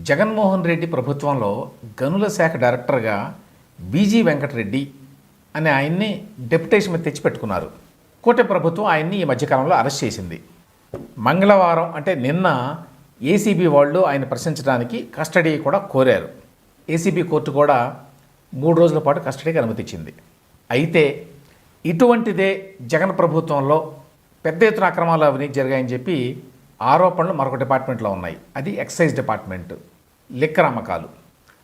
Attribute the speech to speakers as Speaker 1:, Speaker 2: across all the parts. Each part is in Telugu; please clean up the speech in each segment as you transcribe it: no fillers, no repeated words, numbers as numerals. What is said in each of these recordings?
Speaker 1: జగన్మోహన్ రెడ్డి ప్రభుత్వంలో గనుల శాఖ డైరెక్టర్గా బీజీ వెంకటరెడ్డి అనే ఆయన్ని డెప్యుటేషన్ మీద తెచ్చిపెట్టుకున్నారు. కూటమి ప్రభుత్వం ఆయన్ని ఈ మధ్యకాలంలో అరెస్ట్ చేసింది. మంగళవారం అంటే నిన్న ఏసీబీ వాళ్ళు ఆయన ప్రశ్నించడానికి కస్టడీ కూడా కోరారు. ఏసీబీ కోర్టు కూడా 3 రోజుల పాటు కస్టడీకి అనుమతించింది. అయితే ఇటువంటిదే జగన్ ప్రభుత్వంలో పెద్ద ఎత్తున అక్రమాలు అవినీతి జరిగాయని చెప్పి ఆరోపణలు మరొక డిపార్ట్మెంట్లో ఉన్నాయి. అది ఎక్సైజ్ డిపార్ట్మెంట్, లిక్కర్ అమ్మకాలు.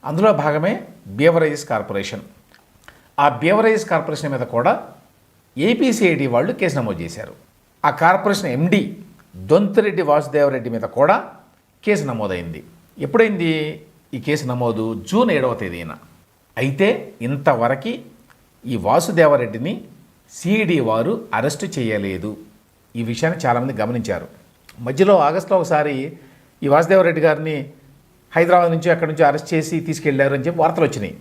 Speaker 1: అందులో భాగమే బీవరేజెస్ కార్పొరేషన్. ఆ బీవరేజెస్ కార్పొరేషన్ మీద కూడా ఏపీసీఐడి వాళ్ళు కేసు నమోదు చేశారు. ఆ కార్పొరేషన్ ఎండి దొంతిరెడ్డి వాసుదేవరెడ్డి మీద కూడా కేసు నమోదైంది. ఎప్పుడైంది ఈ కేసు నమోదు? జూన్ 7వ తేదీన. అయితే ఇంతవరకు ఈ వాసుదేవరెడ్డిని సిఐడి వారు అరెస్టు చేయలేదు. ఈ విషయాన్ని చాలామంది గమనించారు. మధ్యలో ఆగస్టులో ఒకసారి ఈ వాసుదేవరెడ్డి గారిని హైదరాబాద్ నుంచి అక్కడి నుంచి అరెస్ట్ చేసి తీసుకెళ్లారు అని చెప్పి వార్తలు వచ్చినాయి.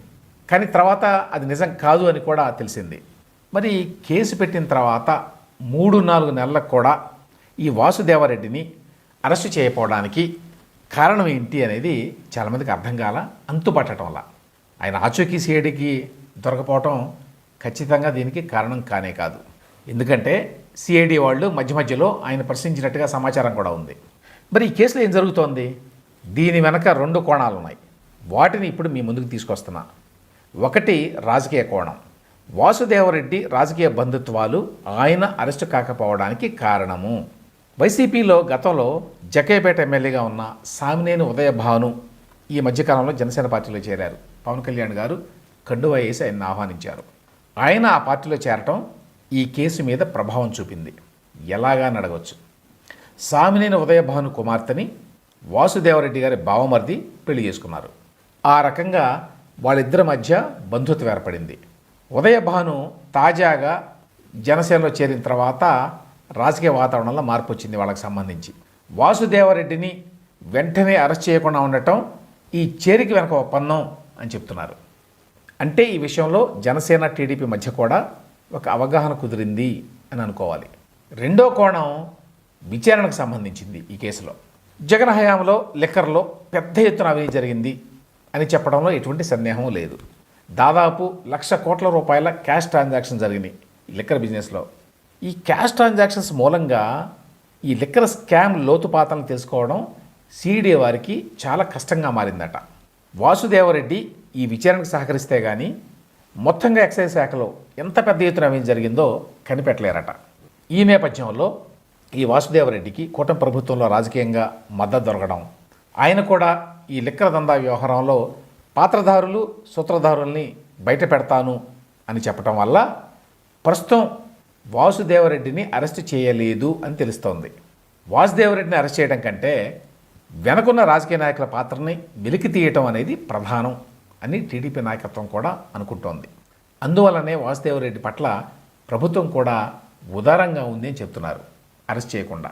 Speaker 1: కానీ తర్వాత అది నిజం కాదు అని కూడా తెలిసింది. మరి కేసు పెట్టిన తర్వాత 3-4 నెలలకు కూడా ఈ వాసుదేవరెడ్డిని అరెస్టు చేయకపోవడానికి కారణం ఏంటి అనేది చాలామందికి అర్థం కాల. అంతుపట్టడం వల్ల ఆయన ఆచూకీ సిఐడికి దొరకపోవటం ఖచ్చితంగా దీనికి కారణం కానే కాదు. ఎందుకంటే సిఐడి వాళ్ళు మధ్యలో ఆయన ప్రశ్నించినట్టుగా సమాచారం కూడా ఉంది. మరి ఈ కేసులో ఏం జరుగుతోంది? దీని వెనక 2 కోణాలు ఉన్నాయి. వాటిని ఇప్పుడు మీ ముందుకు తీసుకొస్తున్నా. ఒకటి రాజకీయ కోణం. వాసుదేవరెడ్డి రాజకీయ బంధుత్వాలు ఆయన అరెస్టు కాకపోవడానికి కారణము. వైసీపీలో గతంలో జకేపేట ఎమ్మెల్యేగా ఉన్న సామినేని ఉదయభాను ఈ మధ్యకాలంలో జనసేన పార్టీలో చేరారు. పవన్ కళ్యాణ్ గారు కండువా వేసి ఆయన్ని ఆహ్వానించారు. ఆయన ఆ పార్టీలో చేరటం ఈ కేసు మీద ప్రభావం చూపింది. ఎలాగా అడగవచ్చు. సామినేని ఉదయభాను కుమార్తెని వాసుదేవరెడ్డి గారి బావమర్ది పెళ్లి చేసుకున్నారు. ఆ రకంగా వాళ్ళిద్దరి మధ్య బంధుత్వం ఏర్పడింది. ఉదయభాను తాజాగా జనసేనలో చేరిన తర్వాత రాజకీయ వాతావరణంలో మార్పు వచ్చింది వాళ్ళకి సంబంధించి. వాసుదేవరెడ్డిని వెంటనే అరెస్ట్ చేయకుండా ఉండటం ఈ చేరిక వెనక ఒప్పందం అని చెప్తున్నారు. అంటే ఈ విషయంలో జనసేన టీడీపీ మధ్య కూడా ఒక అవగాహన కుదిరింది అని అనుకోవాలి. రెండో కోణం విచారణకు సంబంధించింది. ఈ కేసులో జగన్ హయాంలో లిక్కర్లో పెద్ద ఎత్తున అవినీతి జరిగింది అని చెప్పడంలో ఎటువంటి సందేహం లేదు. దాదాపు 1,00,000 కోట్ల రూపాయల క్యాష్ ట్రాన్సాక్షన్ జరిగినాయి ఈ లిక్కర్ బిజినెస్లో. ఈ క్యాష్ ట్రాన్సాక్షన్స్ మూలంగా ఈ లిక్కర్ స్కామ్ లోతుపాతలను తెలుసుకోవడం సిఐడి వారికి చాలా కష్టంగా మారిందట. వాసుదేవరెడ్డి ఈ విచారణకు సహకరిస్తే కానీ మొత్తంగా ఎక్సైజ్ శాఖలో ఎంత పెద్ద ఎత్తున అవినీతి జరిగిందో కనిపెట్టలేరట. ఈ నేపథ్యంలో ఈ వాసుదేవరెడ్డికి కూటమి ప్రభుత్వంలో రాజకీయంగా మద్దతు దొరకడం, ఆయన కూడా ఈ లిక్కర్ దందా వ్యవహారంలో పాత్రధారులు సూత్రధారుల్ని బయట పెడతాను అని చెప్పడం వల్ల ప్రస్తుతం వాసుదేవరెడ్డిని అరెస్ట్ చేయలేదు అని తెలుస్తోంది. వాసుదేవరెడ్డిని అరెస్ట్ చేయడం కంటే వెనకున్న రాజకీయ నాయకుల పాత్రని వెలికి తీయటం అనేది ప్రధానం అని టీడీపీ నాయకత్వం కూడా అనుకుంటోంది. అందువల్లనే వాసుదేవరెడ్డి పట్ల ప్రభుత్వం కూడా ఉదారంగా ఉంది అని చెప్తున్నారు అరెస్ట్ చేయకుండా.